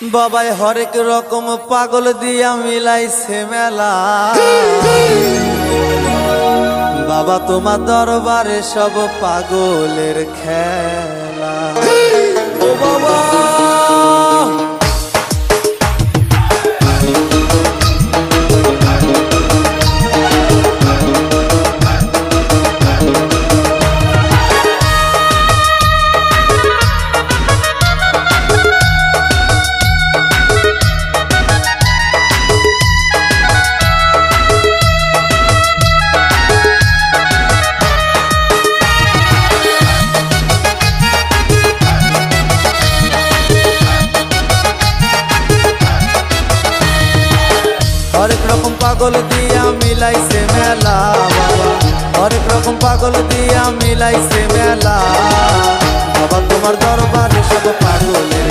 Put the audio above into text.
বাবাই হরেক রকম পাগল দিয়া মিলাইছে মেলা। বাবা তোমার দরবারে সব পাগলের খেলা। ও বাবা হরেক রকম পাগল দিয়া মিলাইছে মেলা। বাবা হরেক রকম পাগল দিয়া মিলাইছে মেলা। বাবা তোমার দরবারে সব পাগলের